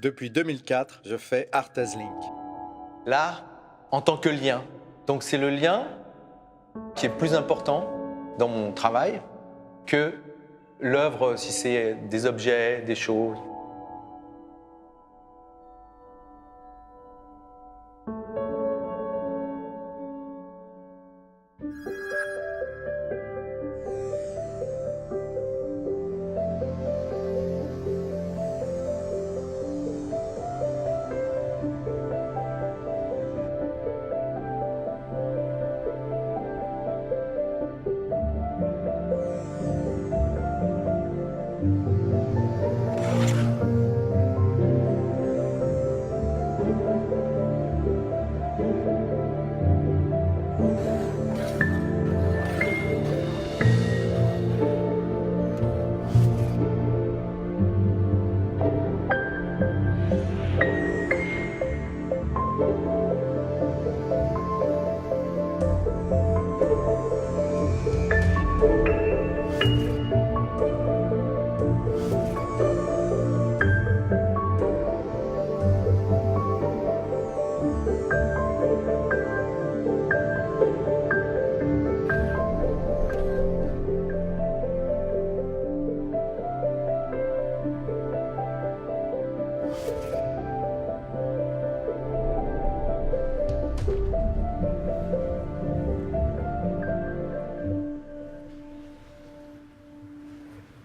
Depuis 2004, je fais Art as Link. L'art en tant que lien. Donc c'est le lien qui est plus important dans mon travail que l'œuvre, si c'est des objets, des choses.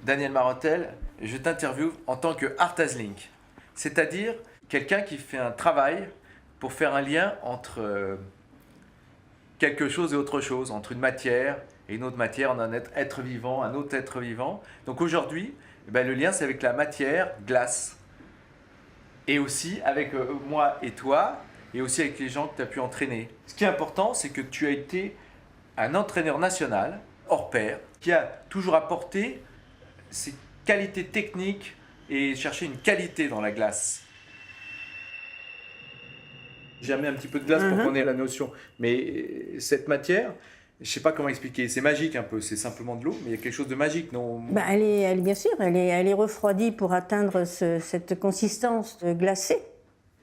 Daniel Marotel, je t'interviewe en tant que Art as Link, c'est-à-dire quelqu'un qui fait un travail pour faire un lien entre quelque chose et autre chose, entre une matière et une autre matière, on a un être vivant, un autre être vivant. Donc aujourd'hui, le lien c'est avec la matière glace, et aussi avec moi et toi, et aussi avec les gens que tu as pu entraîner. Ce qui est important, c'est que tu as été un entraîneur national, hors pair, qui a toujours apporté ses qualités techniques et chercher une qualité dans la glace. J'ai amené un petit peu de glace pour qu'on ait la notion. Mais cette matière, je ne sais pas comment expliquer, c'est magique un peu, c'est simplement de l'eau, mais il y a quelque chose de magique, non? Bien sûr, elle est refroidie pour atteindre cette consistance glacée.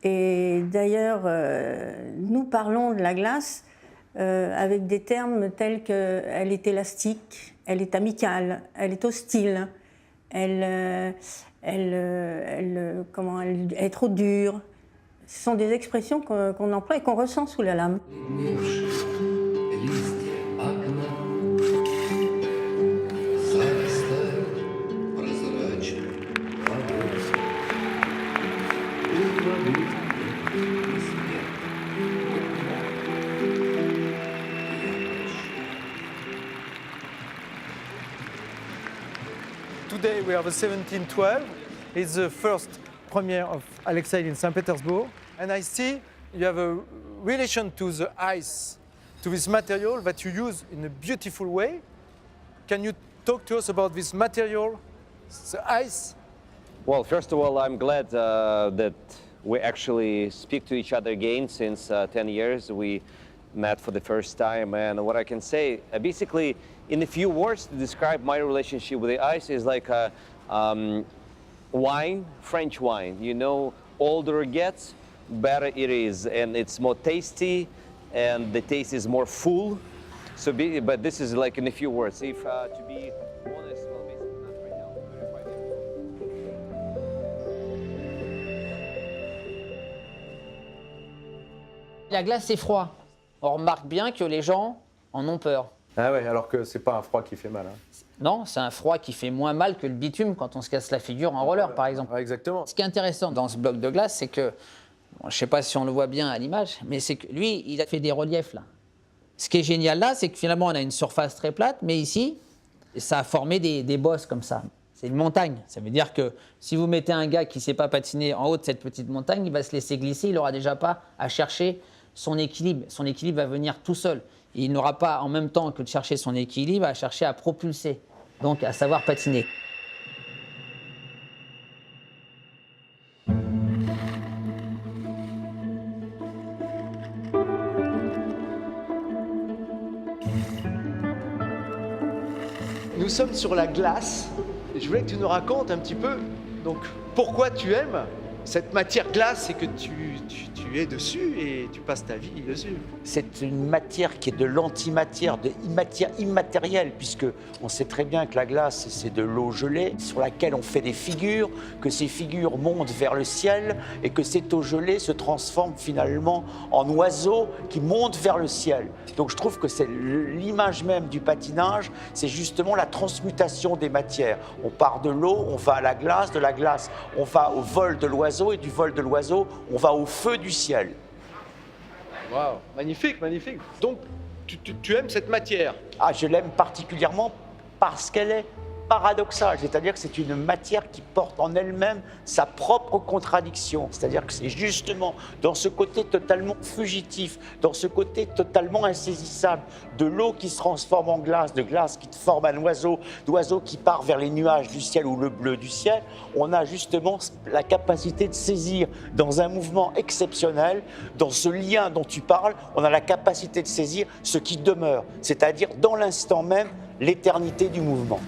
Et d'ailleurs, nous parlons de la glace avec des termes tels qu'elle est élastique, elle est amicale, elle est hostile, elle est trop dure. Ce sont des expressions qu'on emploie et qu'on ressent sous la lame. Today we have a 1712. It's the first premiere of Alexei in St. Petersburg. And I see you have a relation to the ice, to this material that you use in a beautiful way. Can you talk to us about this material, the ice? Well, first of all, I'm glad that we actually speak to each other again since 10 years. We met for the first time, and what I can say, basically, in a few words to describe my relationship with the ice is like a wine, French wine. You know, older it gets, better it is, and it's more tasty, and the taste is more full. So, but this is like in a few words. If to be honest, well, basically not right now. Verify it. La glace, c'est froid. On remarque bien que les gens en ont peur. Ah ouais, alors que c'est pas un froid qui fait mal. Hein. Non, c'est un froid qui fait moins mal que le bitume quand on se casse la figure en roller, par exemple. Ouais, exactement. Ce qui est intéressant dans ce bloc de glace, c'est que, bon, je ne sais pas si on le voit bien à l'image, mais c'est que lui, il a fait des reliefs là. Ce qui est génial là, c'est que finalement, on a une surface très plate, mais ici, ça a formé des bosses comme ça. C'est une montagne. Ça veut dire que si vous mettez un gars qui ne sait pas patiner en haut de cette petite montagne, il va se laisser glisser, il n'aura déjà pas à chercher son équilibre. Son équilibre va venir tout seul. Et il n'aura pas, en même temps que de chercher son équilibre, à chercher à propulser, donc à savoir patiner. Nous sommes sur la glace. Et je voulais que tu nous racontes un petit peu donc, pourquoi tu aimes Cette matière glace, c'est que tu es dessus et tu passes ta vie dessus. C'est une matière qui est de l'antimatière, de matière immatérielle, puisque on sait très bien que la glace, c'est de l'eau gelée sur laquelle on fait des figures, que ces figures montent vers le ciel et que cette eau gelée se transforme finalement en oiseaux qui montent vers le ciel. Donc je trouve que c'est l'image même du patinage, c'est justement la transmutation des matières. On part de l'eau, on va à la glace, de la glace, on va au vol de l'oiseau et du vol de l'oiseau, on va au feu du ciel. Waouh, magnifique, magnifique. Donc, tu aimes cette matière? Ah, je l'aime particulièrement parce qu'elle est paradoxale, c'est-à-dire que c'est une matière qui porte en elle-même sa propre contradiction, c'est-à-dire que c'est justement dans ce côté totalement fugitif, dans ce côté totalement insaisissable, de l'eau qui se transforme en glace, de glace qui forme un oiseau, d'oiseau qui part vers les nuages du ciel ou le bleu du ciel, on a justement la capacité de saisir dans un mouvement exceptionnel, dans ce lien dont tu parles, on a la capacité de saisir ce qui demeure, c'est-à-dire dans l'instant même, l'éternité du mouvement.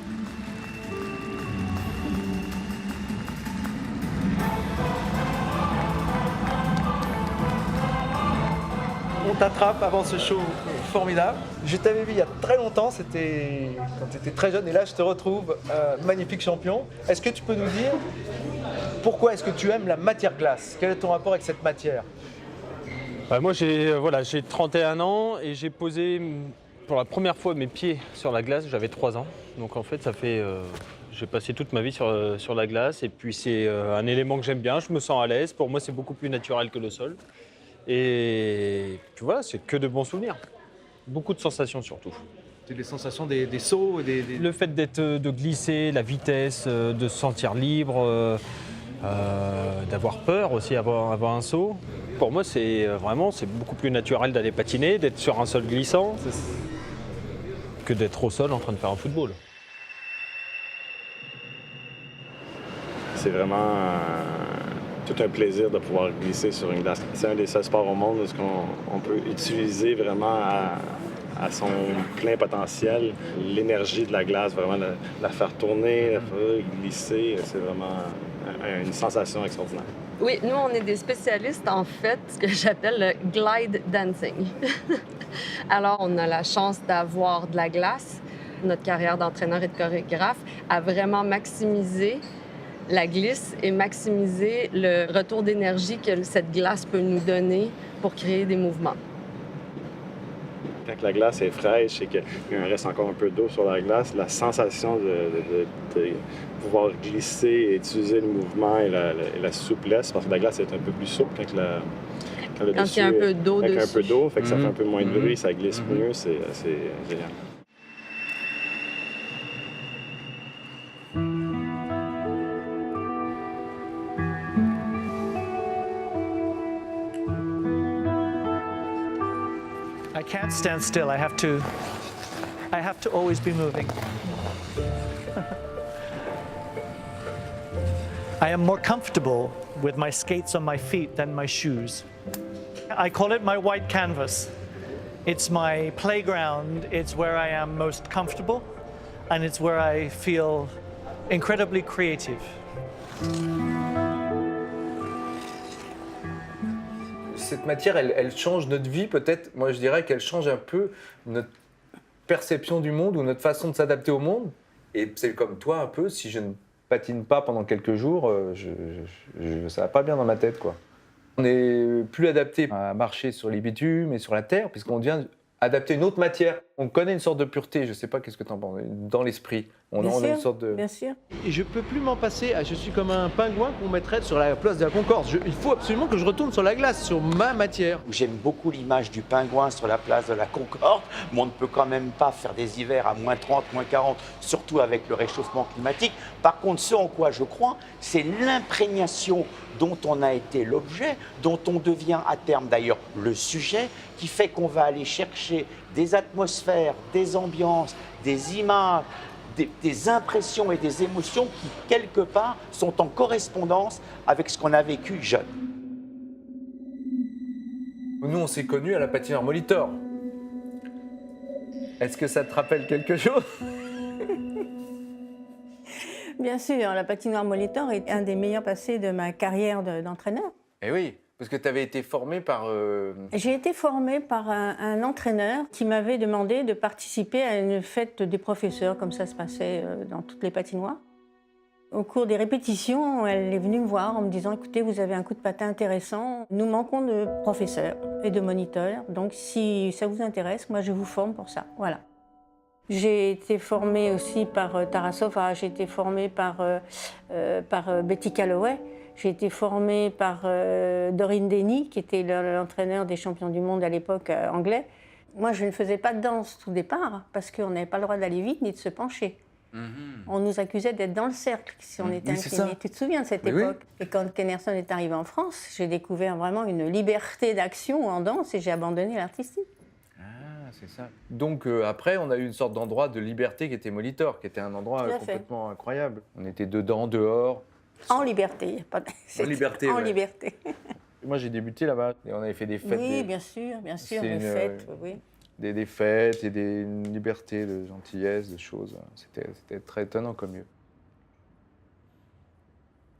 On t'attrape avant ce show formidable. Je t'avais vu il y a très longtemps, c'était quand tu étais très jeune, et là je te retrouve magnifique champion. Est-ce que tu peux nous dire pourquoi est-ce que tu aimes la matière glace? Quel est ton rapport avec cette matière? Moi j'ai 31 ans et j'ai posé pour la première fois mes pieds sur la glace, j'avais 3 ans. Donc en fait j'ai passé toute ma vie sur la glace et puis c'est un élément que j'aime bien, je me sens à l'aise. Pour moi c'est beaucoup plus naturel que le sol. Et puis voilà, c'est que de bons souvenirs. Beaucoup de sensations surtout. C'est les sensations des sauts, Le fait de glisser, la vitesse, de se sentir libre, d'avoir peur aussi avant un saut. Pour moi, c'est beaucoup plus naturel d'aller patiner, d'être sur un sol glissant, que d'être au sol en train de faire un football. C'est vraiment tout un plaisir de pouvoir glisser sur une glace. C'est un des seuls sports au monde où on peut utiliser vraiment à son plein potentiel l'énergie de la glace, vraiment la faire tourner, la faire glisser. C'est vraiment une sensation extraordinaire. Oui, nous, on est des spécialistes, en fait, ce que j'appelle le glide dancing. Alors, on a la chance d'avoir de la glace. Notre carrière d'entraîneur et de chorégraphe a vraiment maximisé la glisse et maximiser le retour d'énergie que cette glace peut nous donner pour créer des mouvements. Quand la glace est fraîche et qu'il reste encore un peu d'eau sur la glace, la sensation de pouvoir glisser et utiliser le mouvement et la souplesse, parce que la glace est un peu plus souple quand il y a un peu d'eau dessus. Avec un peu d'eau, fait que ça fait un peu moins de bruit, ça glisse mieux, c'est génial. I can't stand still. I have to always be moving. I am more comfortable with my skates on my feet than my shoes. I call it my white canvas. It's my playground. It's where I am most comfortable, and it's where I feel incredibly creative. Cette matière, elle change notre vie peut-être. Moi, je dirais qu'elle change un peu notre perception du monde ou notre façon de s'adapter au monde. Et c'est comme toi un peu, si je ne patine pas pendant quelques jours, ça va pas bien dans ma tête, quoi. On n'est plus adapté à marcher sur les bitumes et sur la terre, puisqu'on devient adapté à une autre matière. On connaît une sorte de pureté, je ne sais pas qu'est-ce que tu en penses, dans l'esprit. On a une sorte de... Bien sûr. Et je peux plus m'en passer. Je suis comme un pingouin qu'on mettrait sur la place de la Concorde. Il faut absolument que je retourne sur la glace, sur ma matière. J'aime beaucoup l'image du pingouin sur la place de la Concorde, mais on ne peut quand même pas faire des hivers à moins 30, moins 40, surtout avec le réchauffement climatique. Par contre, ce en quoi je crois, c'est l'imprégnation dont on a été l'objet, dont on devient à terme d'ailleurs le sujet, qui fait qu'on va aller chercher des atmosphères, des ambiances, des images, des impressions et des émotions qui, quelque part, sont en correspondance avec ce qu'on a vécu jeune. Nous, on s'est connus à la patinoire Molitor. Est-ce que ça te rappelle quelque chose? Bien sûr, la patinoire Molitor est un des meilleurs passés de ma carrière d'entraîneur. Eh oui, parce que tu avais été formé par... J'ai été formée par un entraîneur qui m'avait demandé de participer à une fête des professeurs, comme ça se passait dans toutes les patinoires. Au cours des répétitions, elle est venue me voir en me disant « Écoutez, vous avez un coup de patin intéressant. Nous manquons de professeurs et de moniteurs, donc si ça vous intéresse, moi je vous forme pour ça. » Voilà. J'ai été formée aussi par Tarasova, j'ai été formée par Betty Calloway, j'ai été formée par Doreen Denny, qui était l'entraîneur des champions du monde à l'époque anglais. Moi, je ne faisais pas de danse tout départ, parce qu'on n'avait pas le droit d'aller vite ni de se pencher. On nous accusait d'être dans le cercle si on était incliné. Tu te souviens de cette époque? Et quand Ken Anderson est arrivé en France, j'ai découvert vraiment une liberté d'action en danse et j'ai abandonné l'artistique. Ah, c'est ça. Donc après, on a eu une sorte d'endroit de liberté qui était Molitor, qui était un endroit complètement incroyable. On était dedans, dehors. En liberté. En liberté, En ouais. liberté. Moi, j'ai débuté là-bas et on avait fait des fêtes. Oui, bien sûr, des fêtes, oui. Des fêtes et une liberté de gentillesse, de choses. C'était très étonnant comme lieu.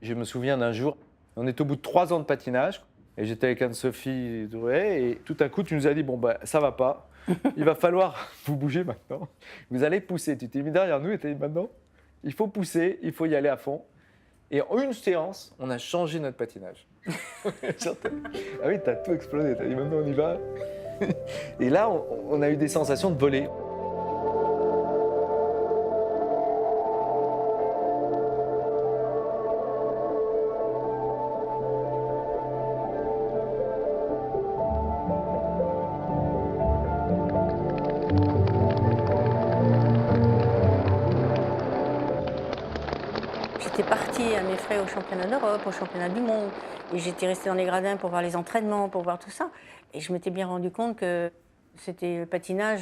Je me souviens d'un jour, on est au bout de 3 ans de patinage et j'étais avec Anne-Sophie Drouet et tout à coup tu nous as dit bon bah ça va pas, il va falloir vous bouger maintenant, vous allez pousser. Tu t'es mis derrière nous et tu as dit maintenant il faut pousser, il faut y aller à fond. Et en une séance, on a changé notre patinage. Ah oui, t'as tout explosé, t'as dit maintenant on y va. Et là, on a eu des sensations de voler. J'étais partie à mes frais au championnat d'Europe, au championnat du monde, et j'étais restée dans les gradins pour voir les entraînements, pour voir tout ça. Et je m'étais bien rendu compte que le patinage,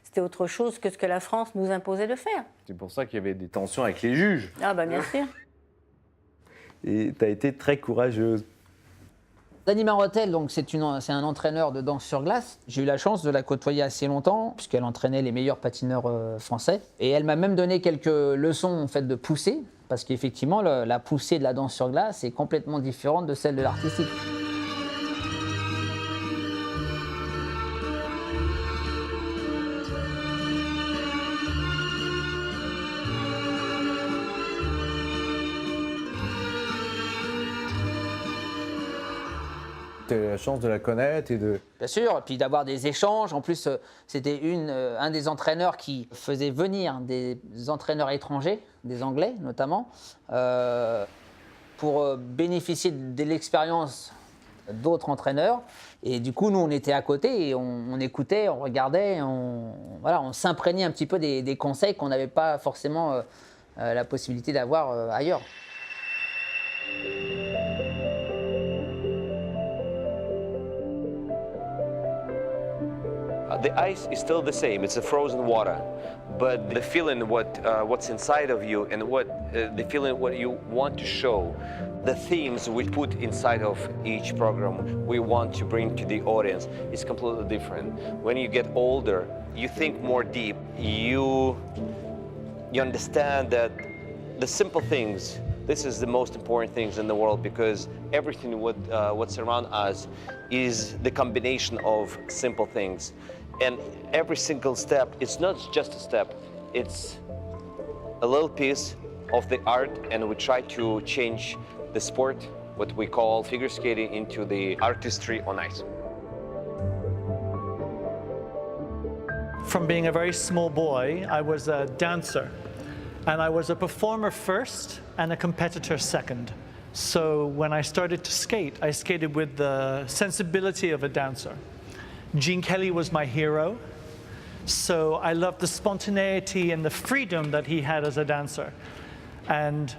c'était autre chose que ce que la France nous imposait de faire. C'est pour ça qu'il y avait des tensions avec les juges. Ah bah bien sûr. Et tu as été très courageuse. Dani Marotel, donc c'est un entraîneur de danse sur glace. J'ai eu la chance de la côtoyer assez longtemps, puisqu'elle entraînait les meilleurs patineurs français. Et elle m'a même donné quelques leçons en fait, de poussée, parce qu'effectivement, la poussée de la danse sur glace est complètement différente de celle de l'artistique. Tu as eu la chance de la connaître et de... Bien sûr, et puis d'avoir des échanges. En plus, c'était un des entraîneurs qui faisait venir des entraîneurs étrangers, des Anglais notamment, pour bénéficier de l'expérience d'autres entraîneurs. Et du coup, nous, on était à côté et on écoutait, on regardait, on s'imprégnait un petit peu des conseils qu'on n'avait pas forcément la possibilité d'avoir ailleurs. The ice is still the same, it's a frozen water, but the feeling what's inside of you and the feeling what you want to show, the themes we put inside of each program we want to bring to the audience is completely different. When you get older, you think more deep, you understand that the simple things, this is the most important things in the world, because everything what's around us is the combination of simple things. And every single step, it's not just a step, it's a little piece of the art, and we try to change the sport, what we call figure skating, into the artistry on ice. From being a very small boy, I was a dancer. And I was a performer first and a competitor second. So when I started to skate, I skated with the sensibility of a dancer. Gene Kelly was my hero. So I loved the spontaneity and the freedom that he had as a dancer. And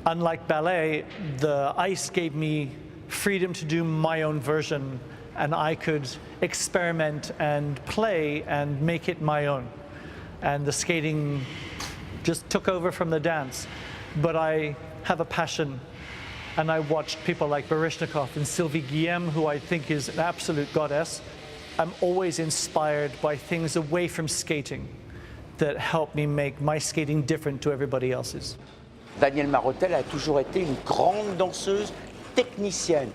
unlike ballet, the ice gave me freedom to do my own version, and I could experiment and play and make it my own. And the skating just took over from the dance. But I have a passion, and I watched people like Baryshnikov and Sylvie Guillem, who I think is an absolute goddess. I'm always inspired by things away from skating that help me make my skating different to everybody else's. Danielle Marotel a toujours été une grande danseuse technicienne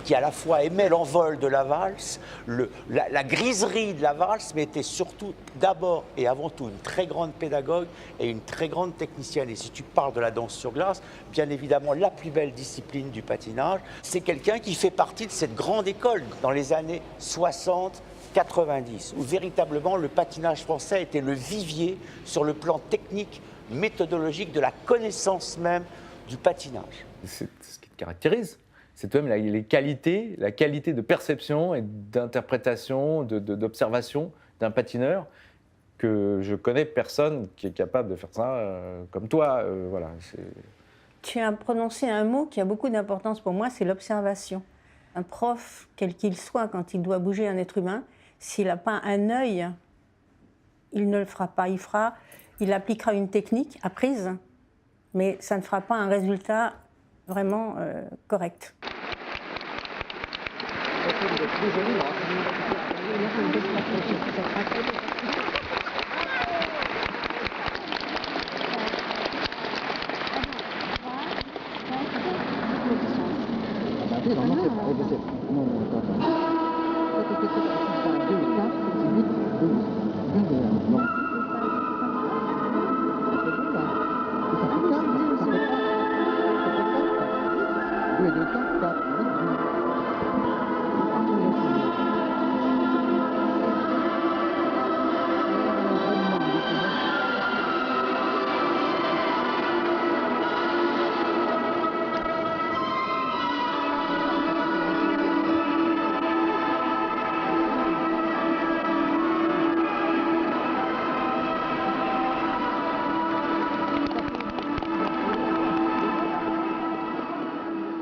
qui à la fois aimait l'envol de la valse, la griserie de la valse, mais était surtout d'abord et avant tout une très grande pédagogue et une très grande technicienne. Et si tu parles de la danse sur glace, bien évidemment la plus belle discipline du patinage, c'est quelqu'un qui fait partie de cette grande école dans les années 60, 90, où véritablement le patinage français était le vivier sur le plan technique, méthodologique, de la connaissance même du patinage. C'est ce qui te caractérise. C'est toi-même la qualité de perception et d'interprétation, d'observation d'un patineur que je connais personne qui est capable de faire ça comme toi. Voilà, tu as prononcé un mot qui a beaucoup d'importance pour moi, c'est l'observation. Un prof, quel qu'il soit, quand il doit bouger un être humain, s'il n'a pas un œil, il ne le fera pas. Il appliquera une technique apprise, mais ça ne fera pas un résultat vraiment correct.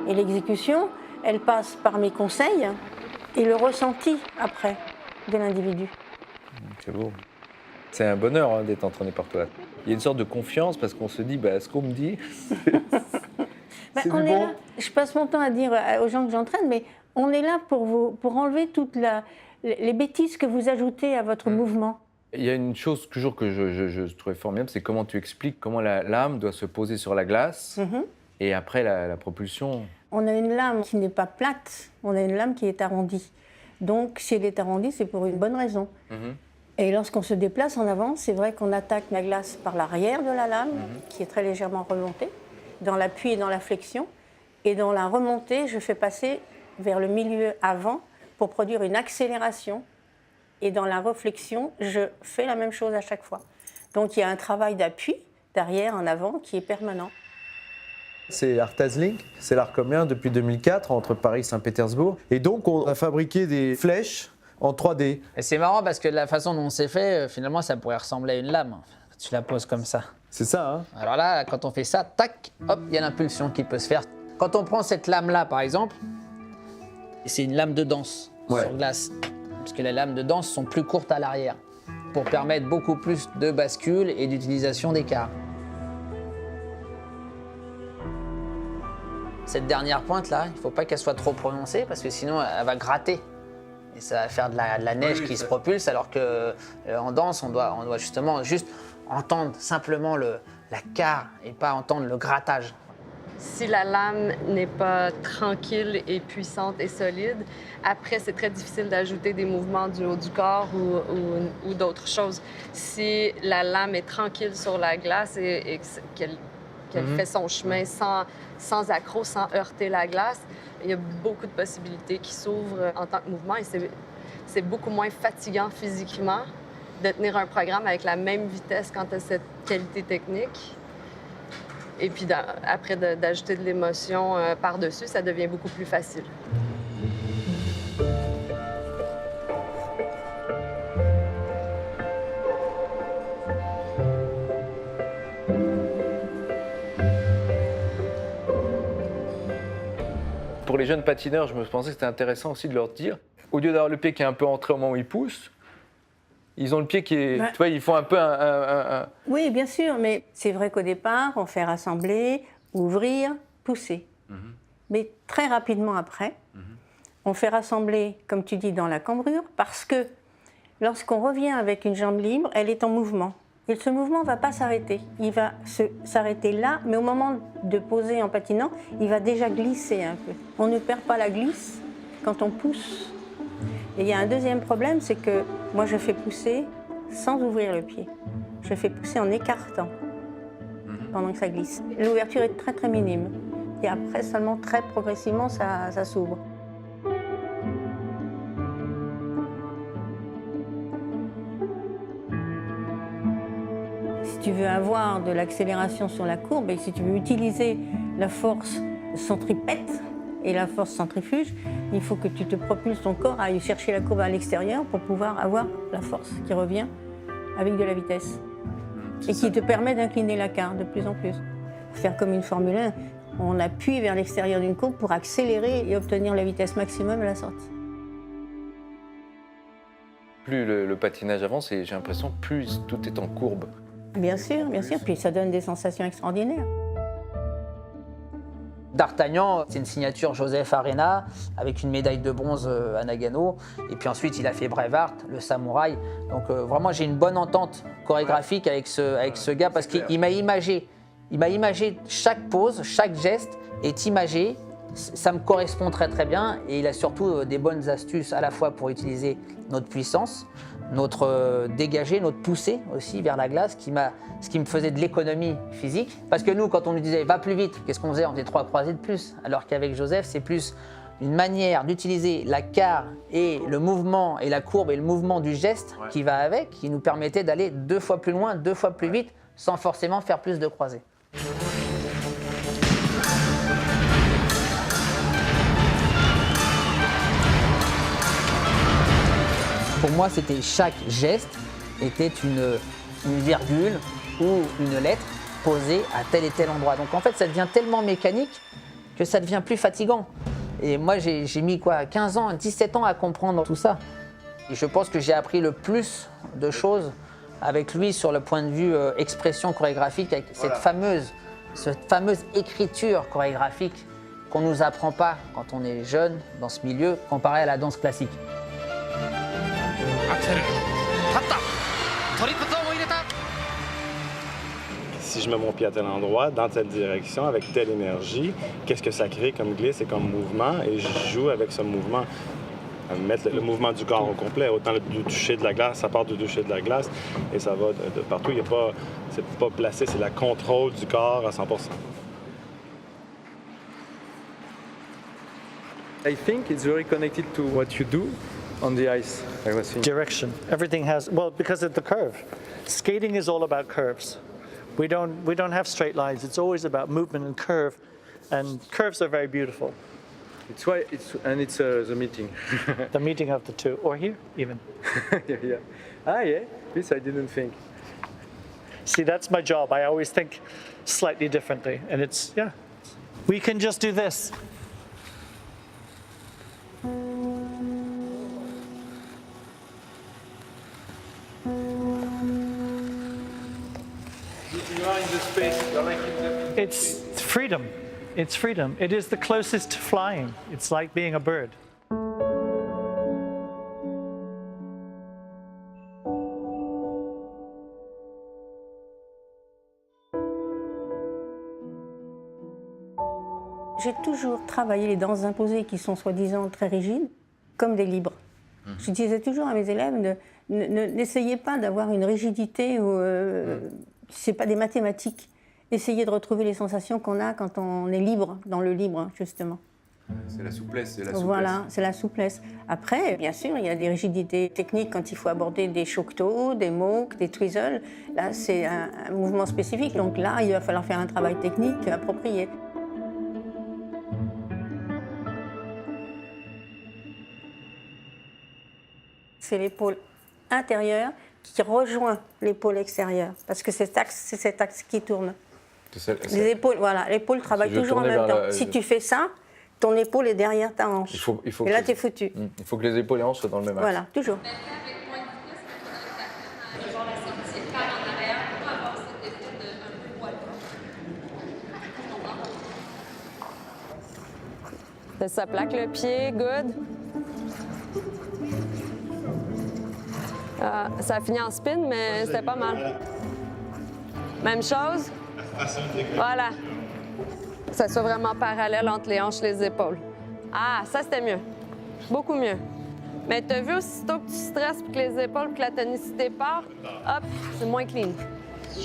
Et l'exécution, elle passe par mes conseils et le ressenti après de l'individu. C'est beau. C'est un bonheur d'être entraîné par toi. Il y a une sorte de confiance parce qu'on se dit, ce qu'on me dit, c'est on du est bon. là, je passe mon temps à dire aux gens que j'entraîne, mais on est là pour enlever toutes les bêtises que vous ajoutez à votre mouvement. Il y a une chose toujours que je trouvais formidable, c'est comment tu expliques comment la lame doit se poser sur la glace et après la propulsion. On a une lame qui n'est pas plate, on a une lame qui est arrondie. Donc si elle est arrondie, c'est pour une bonne raison. Et lorsqu'on se déplace en avant, c'est vrai qu'on attaque la glace par l'arrière de la lame, qui est très légèrement remontée, dans l'appui et dans la flexion. Et dans la remontée, je fais passer vers le milieu avant pour produire une accélération. Et dans la réflexion, je fais la même chose à chaque fois. Donc il y a un travail d'appui, d'arrière en avant, qui est permanent. C'est ArtazLink, c'est l'art commun depuis 2004 entre Paris et Saint-Pétersbourg. Et donc on a fabriqué des flèches en 3D. Et c'est marrant parce que la façon dont c'est fait, finalement, ça pourrait ressembler à une lame. Tu la poses comme ça. C'est ça, hein? Alors là, quand on fait ça, tac, hop, il y a l'impulsion qui peut se faire. Quand on prend cette lame-là, par exemple, c'est une lame de danse sur glace. Parce que les lames de danse sont plus courtes à l'arrière pour permettre beaucoup plus de bascule et d'utilisation d'écart. Cette dernière pointe-là, il ne faut pas qu'elle soit trop prononcée parce que sinon, elle va gratter. Et ça va faire de la neige qui se propulse, alors qu'en danse, on doit justement juste entendre simplement la carre et pas entendre le grattage. Si la lame n'est pas tranquille et puissante et solide, après, c'est très difficile d'ajouter des mouvements du haut du corps ou d'autres choses. Si la lame est tranquille sur la glace et qu'elle fait son chemin sans accroc, sans heurter la glace, il y a beaucoup de possibilités qui s'ouvrent en tant que mouvement et c'est beaucoup moins fatigant physiquement de tenir un programme avec la même vitesse quand tu as cette qualité technique. Et puis après d'ajouter de l'émotion par-dessus, ça devient beaucoup plus facile. Pour les jeunes patineurs, je me pensais que c'était intéressant aussi de leur dire, au lieu d'avoir le pied qui est un peu entré au moment où ils poussent, ils ont le pied qui est... Tu vois, ils font un peu un... Oui, bien sûr, mais c'est vrai qu'au départ, on fait rassembler, ouvrir, pousser. Mais très rapidement après, on fait rassembler, comme tu dis, dans la cambrure, parce que lorsqu'on revient avec une jambe libre, elle est en mouvement. Et ce mouvement ne va pas s'arrêter. Il va s'arrêter là, mais au moment de poser en patinant, il va déjà glisser un peu. On ne perd pas la glisse quand on pousse. Et il y a un deuxième problème, c'est que moi je fais pousser sans ouvrir le pied. Je fais pousser en écartant pendant que ça glisse. L'ouverture est très très minime. Et après seulement très progressivement ça s'ouvre. Si tu veux avoir de l'accélération sur la courbe et si tu veux utiliser la force centripète et la force centrifuge, il faut que tu te propulses ton corps à aller chercher la courbe à l'extérieur pour pouvoir avoir la force qui revient avec de la vitesse et qui te permet d'incliner la carre de plus en plus. Faire comme une Formule 1, on appuie vers l'extérieur d'une courbe pour accélérer et obtenir la vitesse maximum à la sortie. Plus le patinage avance, et j'ai l'impression plus tout est en courbe. Bien sûr, puis ça donne des sensations extraordinaires. D'Artagnan, c'est une signature Joseph Arena avec une médaille de bronze à Nagano. Et puis ensuite, il a fait Braveheart, le samouraï. Donc vraiment, j'ai une bonne entente chorégraphique avec ce gars parce qu'il m'a imagé. Il m'a imagé chaque pose, chaque geste est imagé. Ça me correspond très très bien. Et il a surtout des bonnes astuces à la fois pour utiliser notre puissance, notre dégagé, notre poussée aussi vers la glace, ce qui me faisait de l'économie physique. Parce que nous, quand on nous disait « va plus vite », qu'est-ce qu'on faisait? On faisait 3 croisées de plus. Alors qu'avec Joseph, c'est plus une manière d'utiliser la carre et le mouvement et la courbe et le mouvement du geste qui va avec, qui nous permettait d'aller 2 fois plus loin, 2 fois plus vite, sans forcément faire plus de croisées. Pour moi, c'était chaque geste était une virgule ou une lettre posée à tel et tel endroit. Donc en fait, ça devient tellement mécanique que ça devient plus fatigant. Et moi, j'ai mis 15 ans, 17 ans à comprendre tout ça. Et je pense que j'ai appris le plus de choses avec lui sur le point de vue expression chorégraphique, avec cette fameuse écriture chorégraphique qu'on ne nous apprend pas quand on est jeune dans ce milieu, comparé à la danse classique. Si je mets mon pied à tel endroit, dans telle direction, avec telle énergie, qu'est-ce que ça crée comme glisse et comme mouvement? Et je joue avec ce mouvement, à mettre le mouvement du corps au complet. Autant du toucher de la glace, ça part du toucher de la glace et ça va de partout. C'est pas placé, c'est la contrôle du corps à 100%. I think it's very connected to what you do on the ice, I was thinking. Direction. Everything has, well, because of the curve. Skating is all about curves. We don't have straight lines. It's always about movement and curve, and curves are very beautiful. It's why it's the meeting. The meeting of the two, or here even. Yeah. Ah yeah, this I didn't think. See, that's my job. I always think slightly differently, and it's, yeah. We can just do this. It's freedom. It's freedom. It is the closest to flying. It's like being a bird. J'ai toujours travaillé les danses imposées qui sont soi-disant très rigides comme des libres. Je disais toujours à mes élèves, n'essayez pas d'avoir une rigidité où c'est pas des mathématiques. Essayez de retrouver les sensations qu'on a quand on est libre, dans le libre, justement. C'est la souplesse, Voilà, c'est la souplesse. Après, bien sûr, il y a des rigidités techniques quand il faut aborder des shokuto, des moks, des twizzles. Là, c'est un mouvement spécifique. Donc là, il va falloir faire un travail technique approprié. C'est l'épaule intérieure qui rejoint l'épaule extérieure, parce que c'est cet axe qui tourne. Les épaules, voilà, l'épaule travaille toujours en même temps. Si tu fais ça, ton épaule est derrière ta hanche. Et là, t'es foutu. Il faut que les épaules et hanches soient dans le même axe. Voilà, toujours. Ça plaque le pied, good. Ça a fini en spin, mais c'était pas mal. Même chose. Voilà. Que ça soit vraiment parallèle entre les hanches et les épaules. Ah, ça, c'était mieux. Beaucoup mieux. Mais tu as vu, aussitôt que tu stresses et que les épaules et que la tonicité part, hop, c'est moins clean.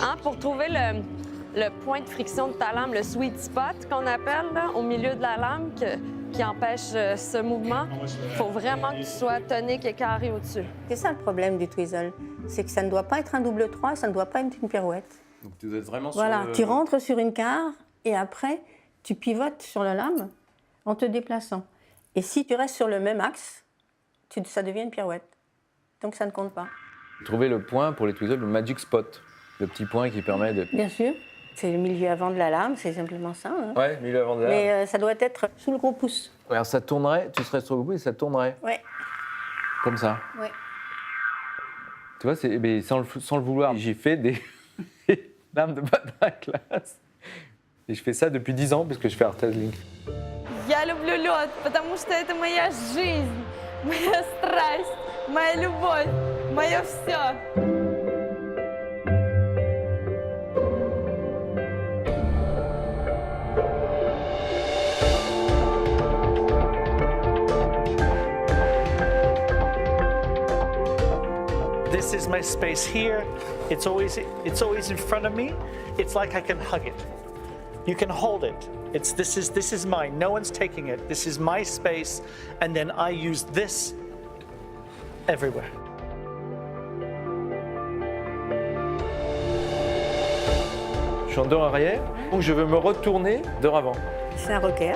Hein? Pour trouver le point de friction de ta lame, le sweet spot qu'on appelle, là, au milieu de la lame qui empêche ce mouvement, il faut vraiment que tu sois tonique et carré au-dessus. C'est ça le problème du twizzle, c'est que ça ne doit pas être un double 3, ça ne doit pas être une pirouette. Donc tu dois être vraiment Voilà, sur le... tu rentres sur une carre et après, tu pivotes sur la lame en te déplaçant. Et si tu restes sur le même axe, ça devient une pirouette. Donc ça ne compte pas. Trouver le point pour les twizzles, le magic spot. Le petit point qui permet de... Bien sûr, c'est le milieu avant de la lame, c'est simplement ça. Hein. Ouais, milieu avant de la... Mais ça doit être sous le gros pouce. Alors ça tournerait, tu serais sur le bout et ça tournerait. Ouais. Comme ça. Ouais. Tu vois, mais sans le vouloir, j'ai fait des lames de patin à glace. Et je fais ça depuis 10 ans parce que je fais Artazlink. Я люблю лед, потому что это моя жизнь, моя страсть, моя любовь, мое все. This is my space here. It's always in front of me. It's like I can hug it. You can hold it. This is mine. No one's taking it. This is my space, and then I use this everywhere. Je suis en dehors arrière, donc je veux me retourner dehors avant. C'est un rocker.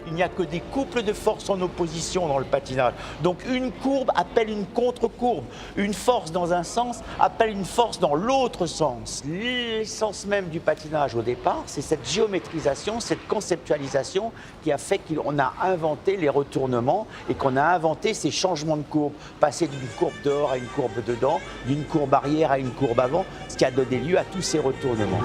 Il n'y a que des couples de forces en opposition dans le patinage. Donc une courbe appelle une contre-courbe. Une force dans un sens appelle une force dans l'autre sens. L'essence même du patinage au départ, c'est cette géométrisation, cette conceptualisation qui a fait qu'on a inventé les retournements et qu'on a inventé ces changements de courbe. Passer d'une courbe dehors à une courbe dedans, d'une courbe arrière à une courbe avant, ce qui a donné lieu à tous ces retournements.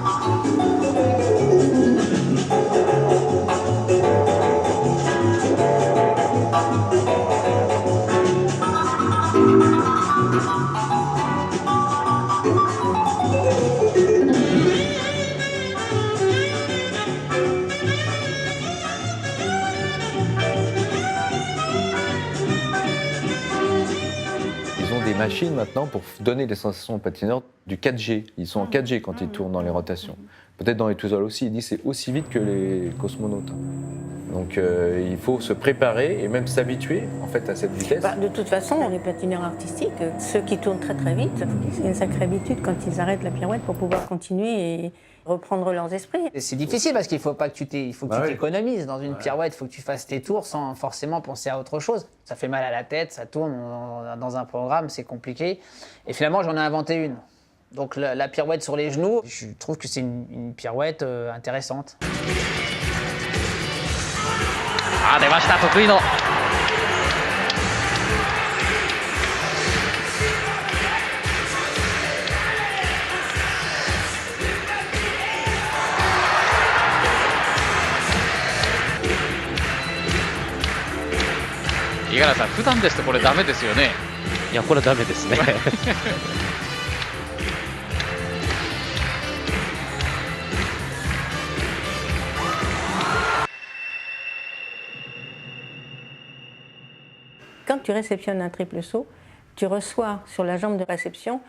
Ils ont des machines maintenant pour donner des sensations aux patineurs du 4G. Ils sont en 4G quand ils tournent dans les rotations. Peut-être dans les twizzles aussi. Ils disent que c'est aussi vite que les cosmonautes. Donc il faut se préparer et même s'habituer en fait à cette vitesse. De toute façon, les patineurs artistiques, ceux qui tournent très très vite, c'est une sacrée habitude quand ils arrêtent la pirouette pour pouvoir continuer et reprendre leurs esprits. C'est difficile parce qu'il faut pas que tu t'économises dans une pirouette, il faut que tu fasses tes tours sans forcément penser à autre chose. Ça fait mal à la tête, ça tourne dans un programme, c'est compliqué. Et finalement, j'en ai inventé une. Donc la pirouette sur les genoux, je trouve que c'est une pirouette intéressante. あ、出ました、得意の。五十嵐さん、普段ですとこれダメですよね。いや、これダメですね。Quand tu réceptionnes un triple saut, tu reçois sur la jambe de réception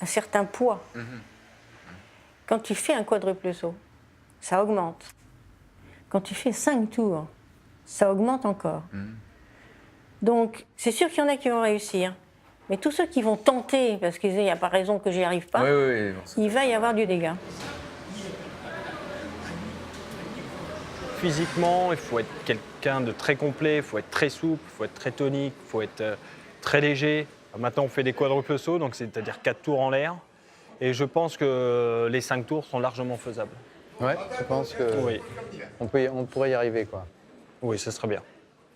un certain poids. Quand tu fais un quadruple saut, ça augmente. Quand tu fais 5 tours, ça augmente encore. Donc, c'est sûr qu'il y en a qui vont réussir. Mais tous ceux qui vont tenter, parce qu'ils disent il n'y a pas raison que j'y arrive pas, il va y avoir du dégât. Physiquement, il faut être quelqu'un de très complet, il faut être très souple, il faut être très tonique, il faut être très léger. Maintenant, on fait des quadruples sauts, donc c'est-à-dire 4 tours en l'air. Et je pense que les 5 tours sont largement faisables. Ouais, je pense que oui. on pourrait y arriver, quoi. Oui, ce serait bien.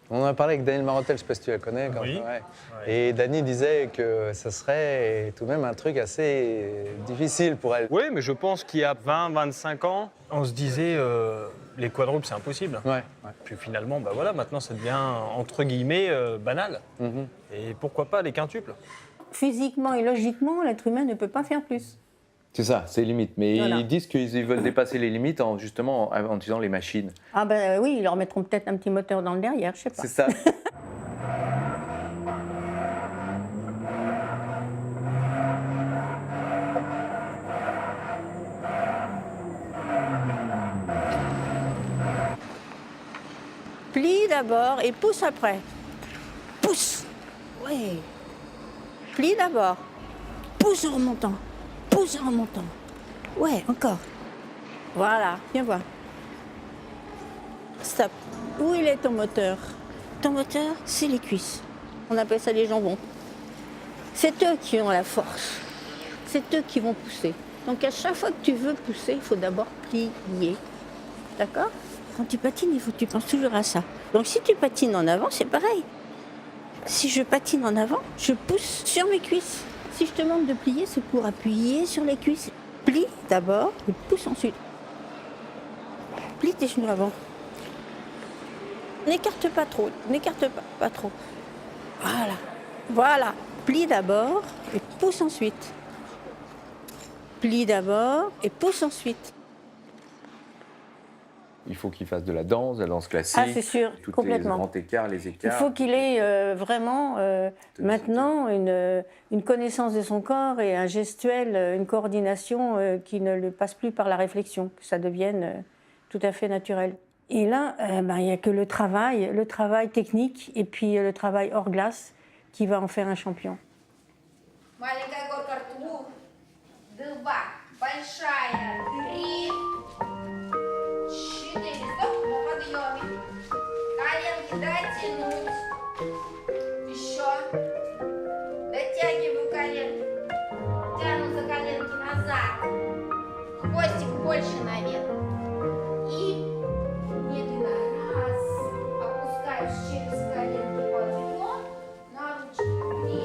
On en a parlé avec Daniel Marotel, je ne sais pas si tu la connais. Oui. Ouais. Et Dani disait que ça serait tout de même un truc assez difficile pour elle. Oui, mais je pense qu'il y a 20-25 ans, on se disait les quadruples, c'est impossible. Ouais. Puis finalement, bah voilà, maintenant ça devient entre guillemets banal. Et pourquoi pas les quintuples? Physiquement et logiquement, l'être humain ne peut pas faire plus. C'est ça, c'est limite. Mais Voilà. ils disent qu'ils veulent dépasser les limites en utilisant les machines. Ah ben oui, ils leur mettront peut-être un petit moteur dans le derrière, je sais pas. C'est ça. Plie d'abord et pousse après. Pousse. Oui. Plie d'abord. Pousse en remontant. Pousse en remontant. Ouais, encore. Voilà, viens voir. Stop. Où il est ton moteur? Ton moteur, c'est les cuisses. On appelle ça les jambons. C'est eux qui ont la force. C'est eux qui vont pousser. Donc à chaque fois que tu veux pousser, il faut d'abord plier. D'accord? Quand tu patines, il faut que tu penses toujours à ça. Donc si tu patines en avant, c'est pareil. Si je patine en avant, je pousse sur mes cuisses. Si je te demande de plier, c'est pour appuyer sur les cuisses. Plie d'abord et pousse ensuite. Plie tes genoux avant. N'écarte pas trop, n'écarte pas trop. Voilà. Voilà. Plie d'abord et pousse ensuite. Plie d'abord et pousse ensuite. Il faut qu'il fasse de la danse classique. Ah, c'est sûr, tous complètement. les grands écarts, les Il écarts. faut qu'il ait vraiment maintenant une connaissance de son corps et un gestuel, une coordination qui ne le passe plus par la réflexion, que ça devienne tout à fait naturel. Et là, il n'y a que le travail technique et puis le travail hors glace qui va en faire un champion. Маленькая горка рту, 2, большая 3, 4, стоп, на подъеме. Коленки дотянуть. Еще. Дотягиваю коленки. Тяну за коленки назад. Хвостик больше наверх. И медленно раз. Опускаюсь через коленки подъем. На ручки 3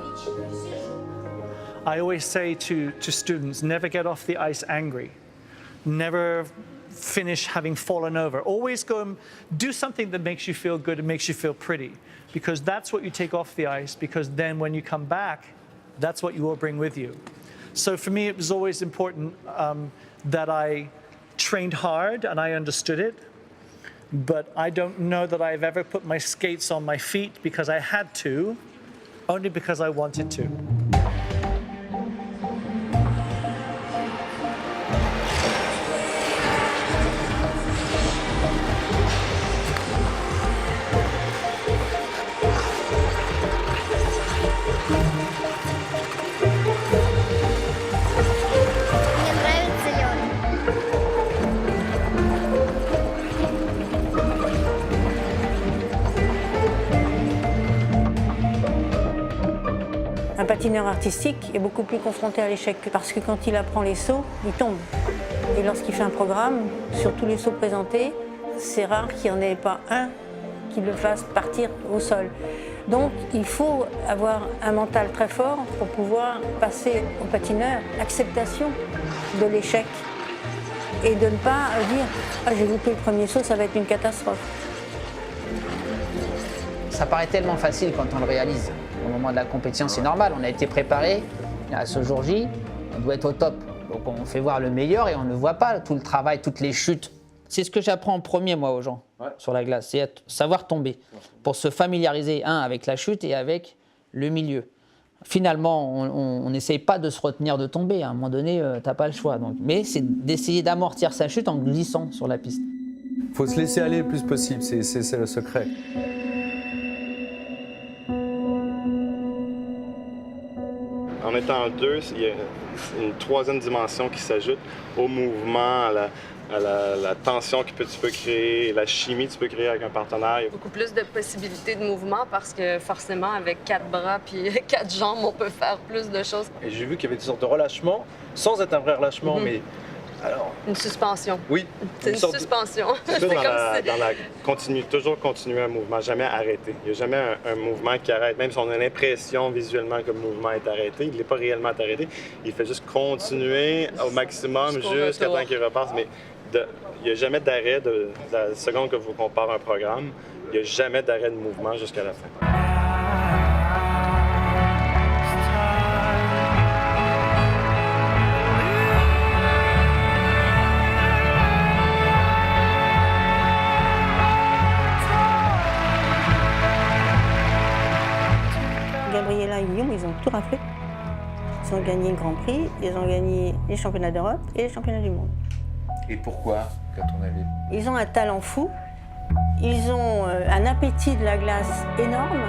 и 4. Сижу. I always say to students, never get off the ice angry. Never finish having fallen over. Always go and do something that makes you feel good and makes you feel pretty, because that's what you take off the ice, because then when you come back, that's what you will bring with you. So for me, it was always important that I trained hard and I understood it, but I don't know that I've ever put my skates on my feet because I had to, only because I wanted to. Мне нравится лед. Un patineur artistique est beaucoup plus confronté à l'échec parce que quand il apprend les sauts, il tombe. Et lorsqu'il fait un programme, sur tous les sauts présentés, c'est rare qu'il n'y en ait pas un qui le fasse partir au sol. Donc il faut avoir un mental très fort pour pouvoir passer au patineur l'acceptation de l'échec et de ne pas dire « Ah, j'ai loupé le premier saut, ça va être une catastrophe ». Ça paraît tellement facile quand on le réalise. Au moment de la compétition, c'est normal, on a été préparé. À ce jour J, on doit être au top. Donc on fait voir le meilleur et on ne voit pas tout le travail, toutes les chutes. C'est ce que j'apprends en premier, moi, aux gens, sur la glace, c'est savoir tomber, pour se familiariser, avec la chute et avec le milieu. Finalement, on n'essaye pas de se retenir de tomber. À un moment donné, t'as pas le choix. Donc, mais c'est d'essayer d'amortir sa chute en glissant sur la piste. Il faut se laisser aller le plus possible, c'est le secret. En étant deux, il y a une troisième dimension qui s'ajoute au mouvement, à la tension que tu peux créer, la chimie que tu peux créer avec un partenaire. Beaucoup plus de possibilités de mouvement parce que forcément, avec 4 bras puis 4 jambes, on peut faire plus de choses. Et j'ai vu qu'il y avait des sortes de relâchements, sans être un vrai relâchement, mais Alors, Une suspension. Oui. C'est une sorte de- suspension. C'est C'est toujours comme si- toujours continuer un mouvement, jamais arrêter. Il n'y a jamais un mouvement qui arrête. Même si on a l'impression visuellement que le mouvement est arrêté, il n'est pas réellement arrêté. Il fait juste continuer au maximum Jusqu'au jusqu'à retour. temps qu'il repasse. Mais il n'y a jamais d'arrêt de la seconde que vous comparez un programme. Il n'y a jamais d'arrêt de mouvement jusqu'à la fin. Gabriela et Guillaume, ils ont tout raflé. Ils ont gagné le Grand Prix, ils ont gagné les championnats d'Europe et les championnats du monde. et pourquoi, à ton avis? Ils ont un talent fou, ils ont un appétit de la glace énorme,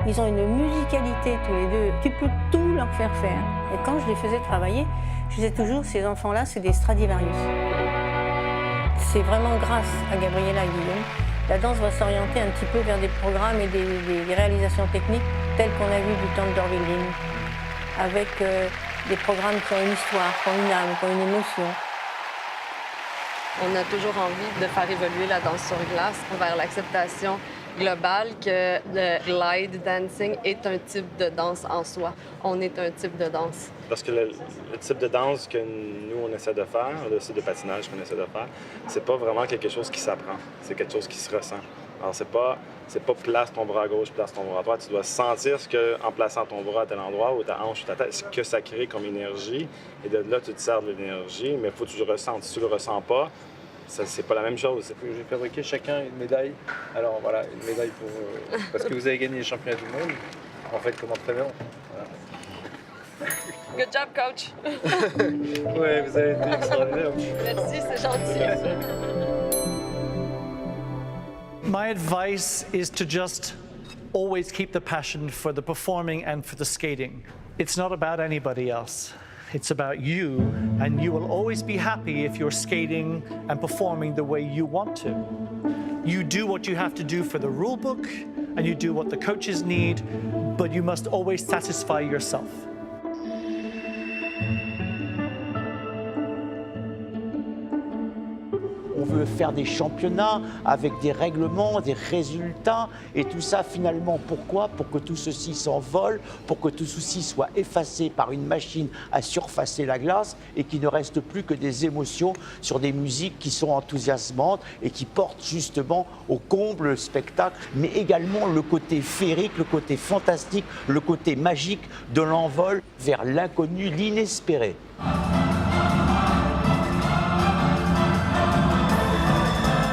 ils ont une musicalité tous les deux. Tu peux tout leur faire faire. Et quand je les faisais travailler, je disais toujours, ces enfants-là, c'est des Stradivarius. C'est vraiment grâce à Gabriela et Guillaume. La danse va s'orienter un petit peu vers des programmes et des réalisations techniques telles qu'on a vu du temps de D'Orville Lynn, avec des programmes qui ont une histoire, qui ont une âme, qui ont une émotion. On a toujours envie de faire évoluer la danse sur glace vers l'acceptation globale que le glide dancing est un type de danse en soi. On est un type de danse. Parce que le type de danse que nous, on essaie de faire, le type de patinage qu'on essaie de faire, c'est pas vraiment quelque chose qui s'apprend. C'est quelque chose qui se ressent. Alors, c'est pas place ton bras à gauche, place ton bras à droite. Tu dois sentir ce que, en plaçant ton bras à tel endroit, ou ta hanche ou ta tête, ce que ça crée comme énergie. Et de là, tu te sers de l'énergie, mais il faut que tu le ressentes. Si tu le ressens pas, c'est pas la même chose. J'ai fabriqué chacun une médaille. Alors voilà, une médaille pour parce que vous avez gagné les championnats du monde. En fait, comme entraîneur. Voilà. Good job, coach! Ouais, vous avez été extraordinaire. Merci, c'est gentil. My advice is to just always keep the passion for the performing and for the skating. It's not about anybody else. It's about you, and you will always be happy if you're skating and performing the way you want to. You do what you have to do for the rule book, and you do what the coaches need, but you must always satisfy yourself. On veut faire des championnats avec des règlements, des résultats, et tout ça finalement, pourquoi? Pour que tout ceci s'envole, pour que tout ceci soit effacé par une machine à surfacer la glace et qu'il ne reste plus que des émotions sur des musiques qui sont enthousiasmantes et qui portent justement au comble le spectacle, mais également le côté féerique, le côté fantastique, le côté magique de l'envol vers l'inconnu, l'inespéré.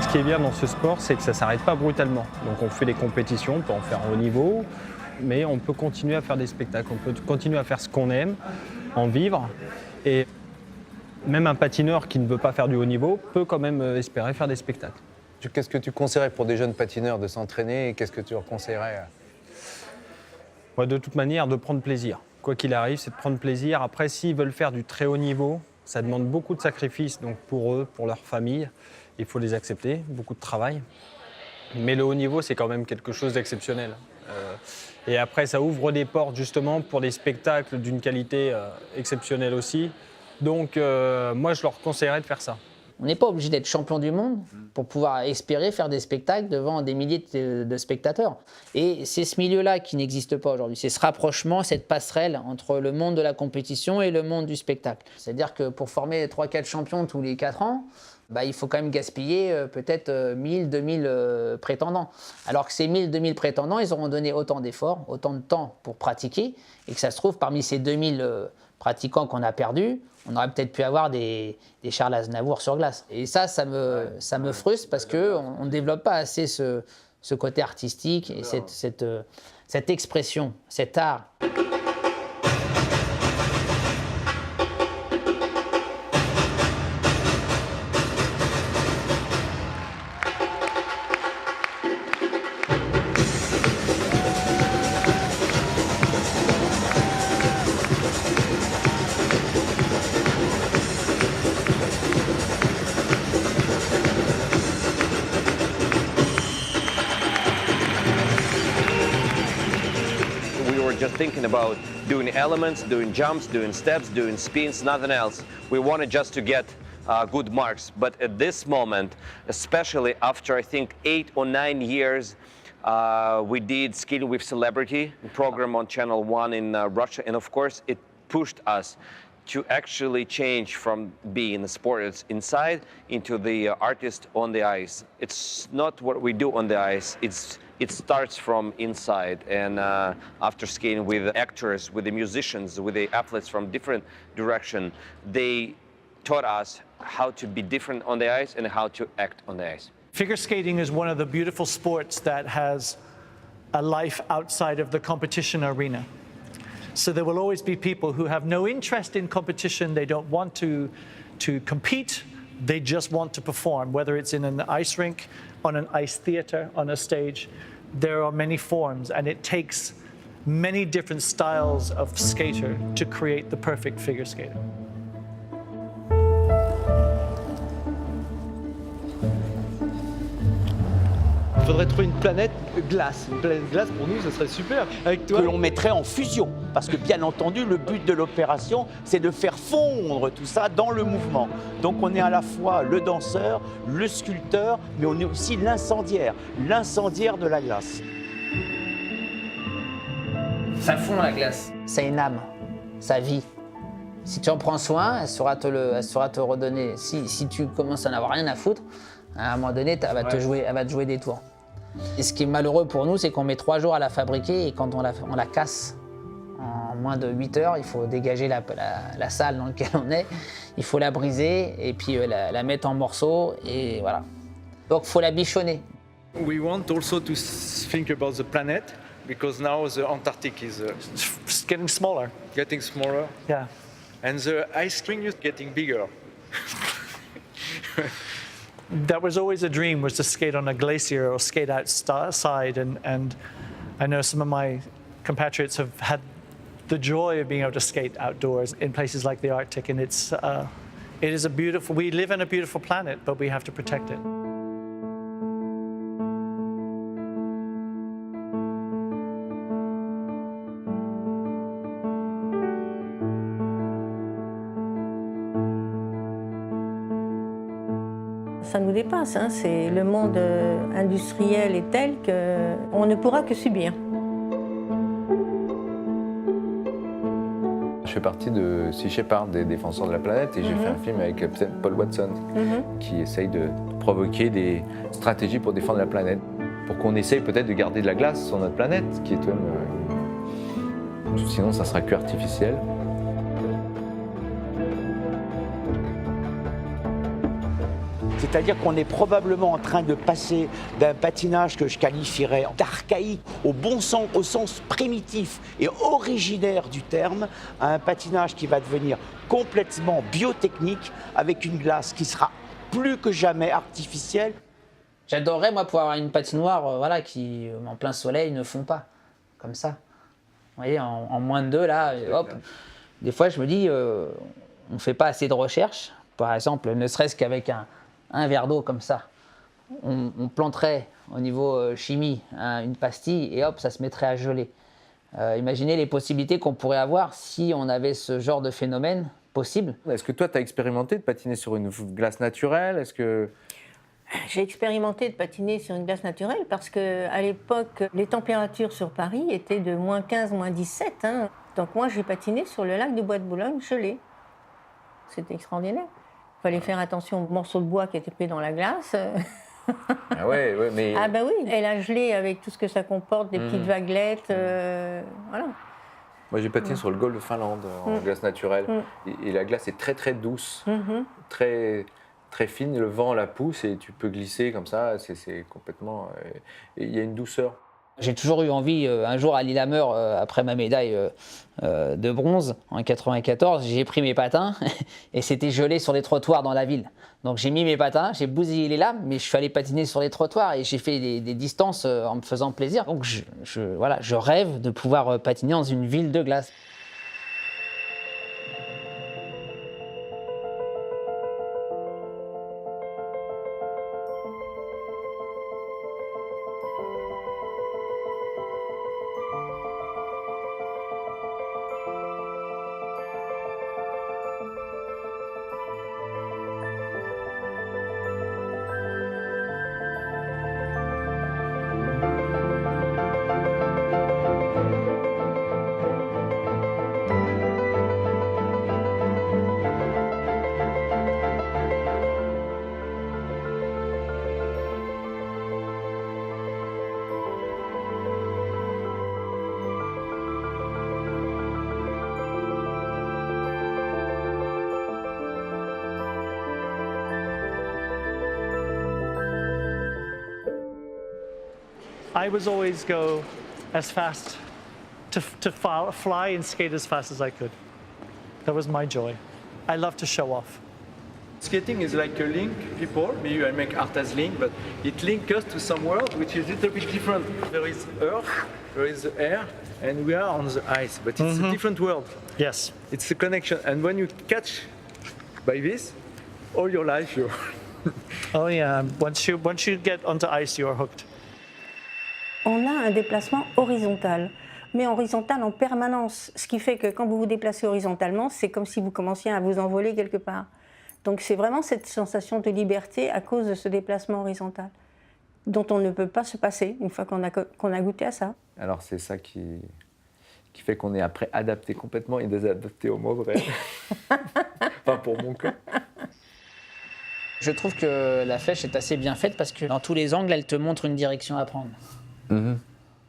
Ce qui est bien dans ce sport, c'est que ça ne s'arrête pas brutalement. Donc on fait des compétitions, on peut en faire au haut niveau, mais on peut continuer à faire des spectacles, on peut continuer à faire ce qu'on aime, en vivre. Et même un patineur qui ne veut pas faire du haut niveau peut quand même espérer faire des spectacles. Qu'est-ce que tu conseillerais pour des jeunes patineurs de s'entraîner et qu'est-ce que tu leur conseillerais? Ouais, de toute manière, de prendre plaisir. Quoi qu'il arrive, c'est de prendre plaisir. Après, s'ils veulent faire du très haut niveau, ça demande beaucoup de sacrifices, donc pour eux, pour leur famille. Il faut les accepter, beaucoup de travail. Mais le haut niveau, c'est quand même quelque chose d'exceptionnel. Et après, ça ouvre des portes justement pour des spectacles d'une qualité exceptionnelle aussi. Donc, moi, je leur conseillerais de faire ça. On n'est pas obligé d'être champion du monde pour pouvoir espérer faire des spectacles devant des milliers de spectateurs. Et c'est ce milieu-là qui n'existe pas aujourd'hui. C'est ce rapprochement, cette passerelle entre le monde de la compétition et le monde du spectacle. C'est-à-dire que pour former 3-4 champions tous les 4 ans, il faut quand même gaspiller peut-être 1000, 2000 prétendants. Alors que ces 1000, 2000 prétendants, ils auront donné autant d'efforts, autant de temps pour pratiquer, et que ça se trouve, parmi ces 2000 pratiquants qu'on a perdus, on aurait peut-être pu avoir des Charles Aznavour sur glace. Et ça me frustre parce qu'on ne développe pas assez ce côté artistique et cette expression, cet art. Just thinking about doing elements, doing jumps, doing steps, doing spins, nothing else. We wanted just to get good marks. But at this moment, especially after I think 8 or 9 years, we did Skating with Celebrity program on Channel 1 in Russia, and of course it pushed us to actually change from being a sport inside into the artist on the ice. It's not what we do on the ice, it starts from inside. And after skating with actors, with the musicians, with the athletes from different direction, they taught us how to be different on the ice and how to act on the ice. Figure skating is one of the beautiful sports that has a life outside of the competition arena. So there will always be people who have no interest in competition. They don't want to compete. They just want to perform, whether it's in an ice rink, on an ice theater, on a stage. There are many forms, and it takes many different styles of skater to create the perfect figure skater. Il faudrait trouver une planète glace. Une planète glace, pour nous, ce serait super. Avec toi. Que l'on mettrait en fusion. Parce que bien entendu, le but de l'opération, c'est de faire fondre tout ça dans le mouvement. Donc on est à la fois le danseur, le sculpteur, mais on est aussi l'incendiaire de la glace. Ça fond la glace. Ça a une âme, ça vit. Si tu en prends soin, elle saura te redonner. Si tu commences à n'avoir rien à foutre, à un moment donné, elle va te jouer des tours. Et ce qui est malheureux pour nous, c'est qu'on met 3 jours à la fabriquer et quand on la casse en moins de 8 heures, il faut dégager la salle dans laquelle on est, il faut la briser et puis la mettre en morceaux et voilà. Donc il faut la bichonner. We want also to think about the planet because now the Antarctic is getting smaller. Getting smaller. Yeah. And the ice ring is getting bigger. That was always a dream, was to skate on a glacier or skate outside. And I know some of my compatriots have had the joy of being able to skate outdoors in places like the Arctic. And it is a beautiful, we live in a beautiful planet, but we have to protect it. Ça nous dépasse, hein. Le monde industriel est tel qu'on ne pourra que subir. Je fais partie de Sea Shepherd, des défenseurs de la planète, et j'ai fait un film avec Captain Paul Watson qui essaye de provoquer des stratégies pour défendre la planète, pour qu'on essaye peut-être de garder de la glace sur notre planète, qui est quand même... Sinon, ça sera que artificiel. C'est-à-dire qu'on est probablement en train de passer d'un patinage que je qualifierais d'archaïque au sens primitif et originaire du terme, à un patinage qui va devenir complètement biotechnique avec une glace qui sera plus que jamais artificielle. J'adorerais, moi, pouvoir avoir une patinoire qui, en plein soleil, ne fond pas, comme ça. Vous voyez, en moins de 2, là, hop. Des fois, je me dis, on ne fait pas assez de recherche. Par exemple, ne serait-ce qu'avec un verre d'eau comme ça, on planterait au niveau chimie une pastille et hop, ça se mettrait à geler. Imaginez les possibilités qu'on pourrait avoir si on avait ce genre de phénomène possible. Est-ce que toi, tu as expérimenté de patiner sur une glace naturelle? Est-ce que... J'ai expérimenté de patiner sur une glace naturelle parce qu'à l'époque, les températures sur Paris étaient de moins 15, moins 17. Hein. Donc moi, j'ai patiné sur le lac du Bois de Boulogne gelé. C'était extraordinaire. Il fallait faire attention aux morceaux de bois qui étaient pris dans la glace. Ah ouais, mais... Ah bah oui, elle a gelé avec tout ce que ça comporte, des petites vaguelettes, voilà. Moi j'ai patiné sur le golfe de Finlande en glace naturelle. Et la glace est très très douce, très, très fine, le vent la pousse et tu peux glisser comme ça, c'est complètement... Et il y a une douceur. J'ai toujours eu envie, un jour à Lillehammer, après ma médaille de bronze en 94, j'ai pris mes patins et c'était gelé sur les trottoirs dans la ville. Donc j'ai mis mes patins, j'ai bousillé les lames, mais je suis allé patiner sur les trottoirs et j'ai fait des distances en me faisant plaisir. Donc je rêve de pouvoir patiner dans une ville de glace. I was always go as fast, to fly and skate as fast as I could. That was my joy. I love to show off. Skating is like a link, people. Maybe I make art as link, but it links us to some world which is a little bit different. There is earth, there is the air, and we are on the ice, but it's a different world. Yes. It's a connection, and when you catch by this, all your life you're... Oh yeah, once you get onto ice, you're hooked. On a un déplacement horizontal, mais horizontal en permanence. Ce qui fait que quand vous vous déplacez horizontalement, c'est comme si vous commenciez à vous envoler quelque part. Donc c'est vraiment cette sensation de liberté à cause de ce déplacement horizontal, dont on ne peut pas se passer une fois qu'on a goûté à ça. Alors c'est ça qui fait qu'on est après adapté complètement et désadapté au monde réel. Enfin pour mon cas. Je trouve que la flèche est assez bien faite parce que dans tous les angles, elle te montre une direction à prendre.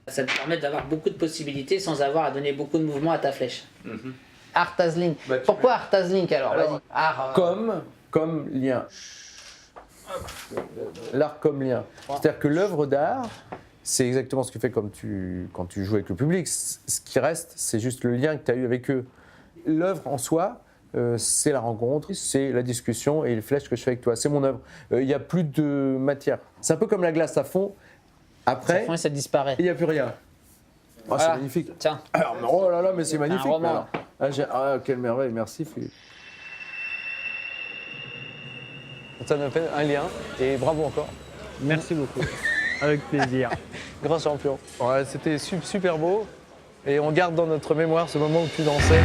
Ça te permet d'avoir beaucoup de possibilités sans avoir à donner beaucoup de mouvements à ta flèche. Art as link. Pourquoi art as link alors, art, Comme lien. L'art comme lien. C'est-à-dire que l'œuvre d'art, c'est exactement ce que tu fais quand tu joues avec le public. Ce qui reste, c'est juste le lien que tu as eu avec eux. L'œuvre en soi, c'est la rencontre, c'est la discussion et les flèches que je fais avec toi. C'est mon œuvre. Il n'y a plus de matière. C'est un peu comme la glace, ça fond. Après, ça fond et ça disparaît. Il n'y a plus rien. Oh, voilà. C'est magnifique. Tiens. Alors, oh là là, mais c'est magnifique. Un roman. Quelle merveille, merci Philippe. Ça nous fait un lien, et bravo encore. Merci beaucoup. Avec plaisir. Grand champion. Ouais, c'était super beau, et on garde dans notre mémoire ce moment où tu dansais.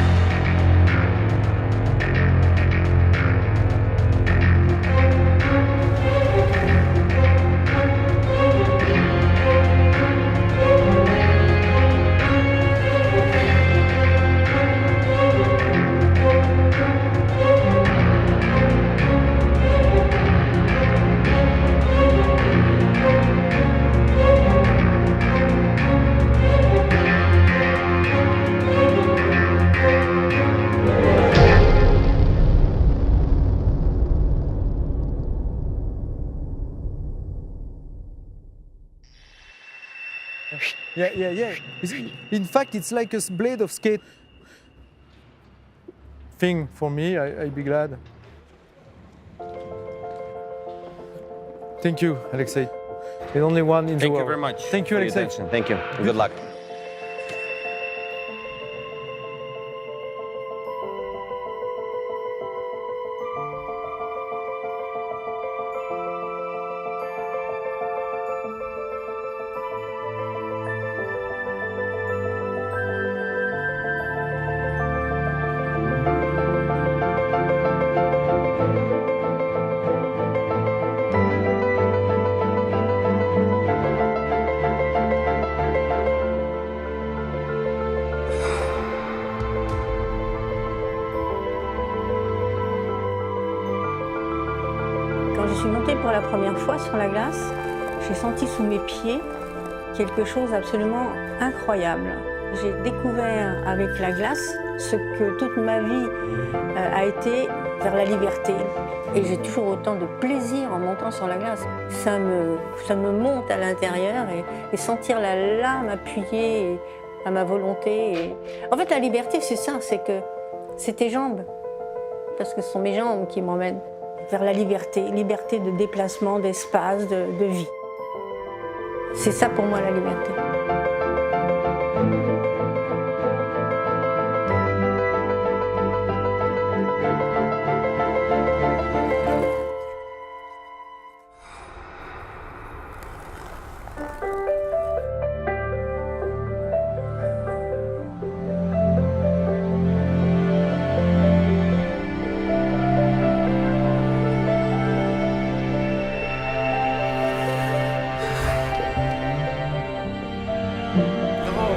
Yeah. In fact, it's like a blade of skate. Thing for me, I'd be glad. Thank you, Alexei. The only one in the world. Thank you very much. Thank you, Alexei. Thank you. Good luck. Quand je suis montée pour la première fois sur la glace, j'ai senti sous mes pieds quelque chose d'absolument incroyable. J'ai découvert avec la glace ce que toute ma vie a été vers la liberté. Et j'ai toujours autant de plaisir en montant sur la glace. Ça me monte à l'intérieur et sentir la lame appuyée à ma volonté. En fait, la liberté, c'est ça, c'est tes jambes. Parce que ce sont mes jambes qui m'emmènent vers la liberté de déplacement, d'espace, de vie. C'est ça pour moi la liberté.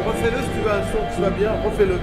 Refais-le si tu vas bien, refais-le.